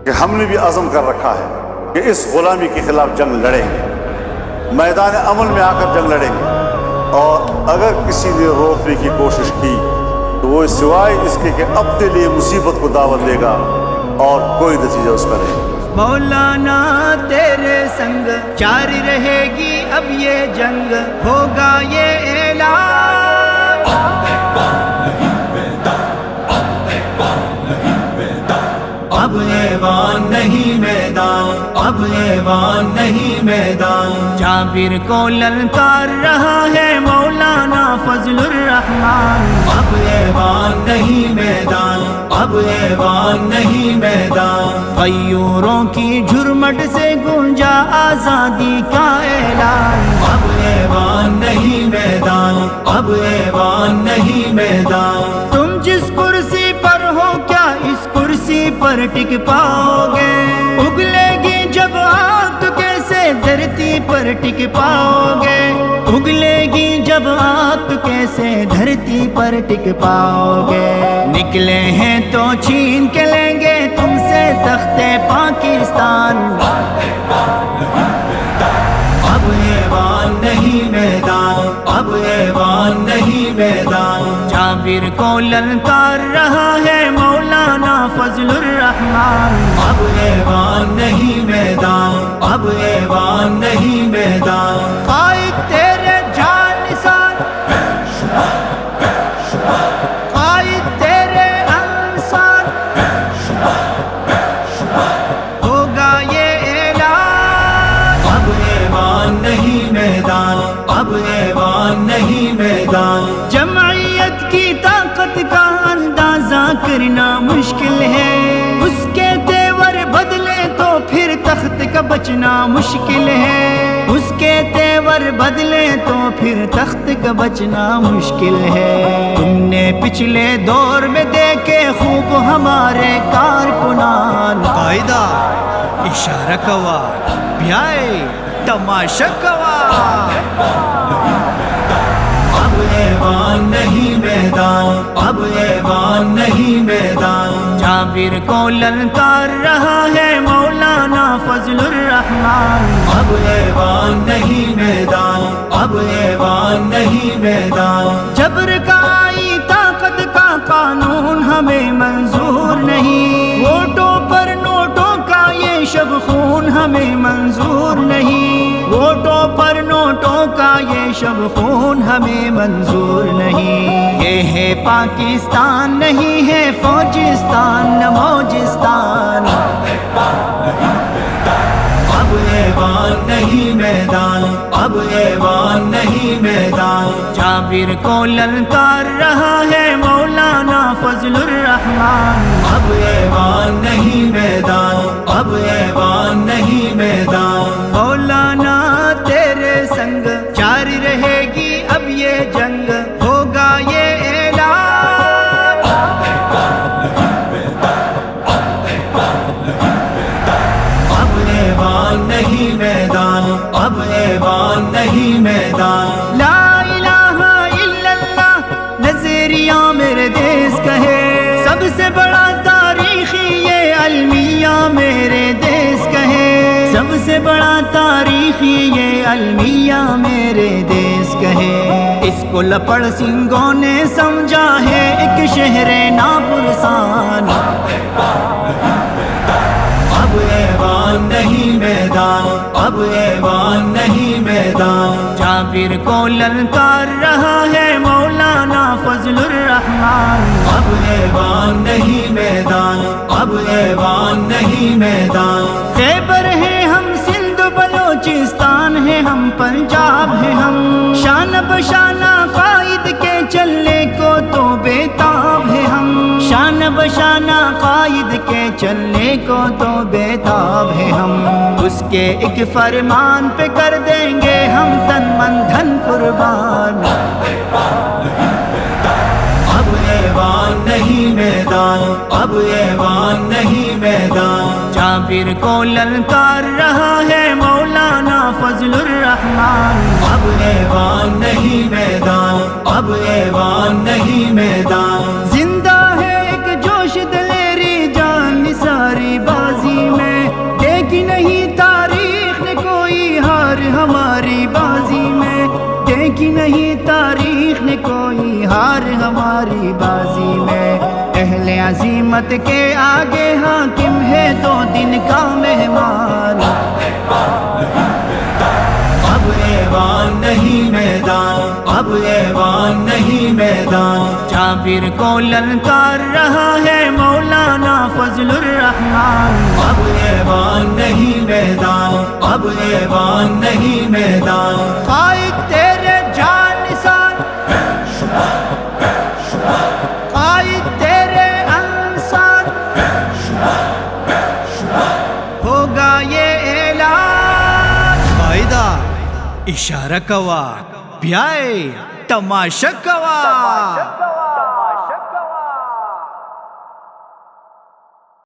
کہ ہم نے بھی عزم کر رکھا ہے کہ اس غلامی کے خلاف جنگ لڑیں گے، میدان عمل میں آ کر جنگ لڑیں گے، اور اگر کسی نے روکنے کی کوشش کی تو وہ سوائے اس کے کہ اپنے لیے مصیبت کو دعوت دے گا اور کوئی نتیجہ اس کا نہیں۔ مولانا تیرے سنگ جاری رہے گی اب یہ جنگ، ہوگا یہ اعلان، اب ایوان نہیں میدان، اب ایوان نہیں میدان۔ جابر کو للکار رہا ہے مولانا فضل الرحمان، اب ایوان نہیں میدان، اب ایوان نہیں میدان۔ غیوروں کی جھرمٹ سے گونجا آزادی کا اعلان، اب ایوان نہیں میدان، اب ایوان نہیں میدان۔ تم جس کرسی پر ہو کیا اس کرسی پر ٹک پاؤ گے؟ اگلے گی جب آگ تو کیسے دھرتی پر ٹک پاؤ گے؟ اگلے گی جب آگ تو کیسے دھرتی پر ٹک پاؤ گے؟ نکلے ہیں تو چھین کے لیں گے تم سے تخت پاکستان، اب ایوان نہیں میدان، اب ایوان نہیں میدان۔ جابر کو للکار رہا ہے مولانا فضل الرحمان، اب ایوان نہیں میدان، اب ایوان نہیں میدان۔ قائد تیرے جان نثار، قائد تیرے انصار، ہوگا یہ اعلان، اب ایوان نہیں میدان، اب ایوان نہیں میدان۔ جمعیت کی طاقت کا اندازہ کرنا مشکل ہے، اس کے تیور بدلے تو پھر تخت کا بچنا مشکل ہے، اس کے تیور بدلے تو پھر تخت کا بچنا مشکل ہے۔ تم نے پچھلے دور میں دیکھے خوب ہمارے کارکنان، قاعدہ اشارہ کوا بیائے تماشا کوا، اب ایوان نہیں میدان، اب ایوان نہیں میدان۔ جابر کو للکار رہا ہے مولانا فضل الرحمان، اب ایوان نہیں میدان، اب ایوان نہیں میدان۔ جبر کا آئی طاقت کا قانون ہمیں منظور نہیں، ووٹوں پر نوٹوں کا یہ شب خون ہمیں منظور نہیں، ووٹوں پر نوٹوں کا یہ شب خون ہمیں منظور نہیں۔ یہ ہے پاکستان نہیں ہے فوجستان نہ موجستان، اب ایوان نہیں میدان، اب ایوان نہیں میدان۔ جابر کو للکار رہا ہے مولانا فضل الرحمان، اب ایوان نہیں میدان، اب ایوان نہیں میدان۔ مولانا تیرے سنگ جاری رہے گی اب یہ جنگ، ہوگا یہ اعلان، اب ایوان نہیں میدان، اب ایوان نہیں میدان۔ لا الہ الا اللہ نظریہ میرے دیس کا ہے، سب سے بڑا تاریخی یہ المیہ میرے دیس کا ہے، سب سے بڑا تاریخی یہ المیہ میرے دیس کا ہے۔ اس کو لپڑ سنگھوں نے سمجھا ہے ایک شہر ناپرسان، اب ایوان نہیں میدان، اب ایوان نہیں میدان۔ جابر کو للکار رہا ہے مولانا فضل الرحمان، اب ایوان نہیں میدان، اب ایوان نہیں میدان۔ خیبر ہے ہم، سندھ بلوچستان ہے ہم، پنجاب ہے ہم، شان بشانہ قائد کے چلنے کو تو بیتاب ہے ہم، شان بشانہ قائد کے چلنے کو تو بیتاب ہے ہم۔ اس کے ایک فرمان پہ کر دیں گے ہم تن من دھن قربان، اب ایوان نہیں میدان، اب ایوان نہیں میدان۔ جابر کو للکار رہا ہے مولانا فضل الرحمان، اب ایوان نہیں میدان، اب ایوان نہیں میدان۔ زندہ ہے ایک جوش دلیری جان نثاری بازی ہمت کے آگے حاکم ہے تو دن کا مہمان اب ایوان نہیں میدان اب ایوان نہیں میدان جابر کو للکار رہا ہے مولانا فضل الرحمان اب ایوان نہیں میدان اب ایوان نہیں میدان قائد تیرے جانثار قائد تیرے انصار ہوگا یہ اعلان قائدہ اشارہ کوا بیائے تماشا کوا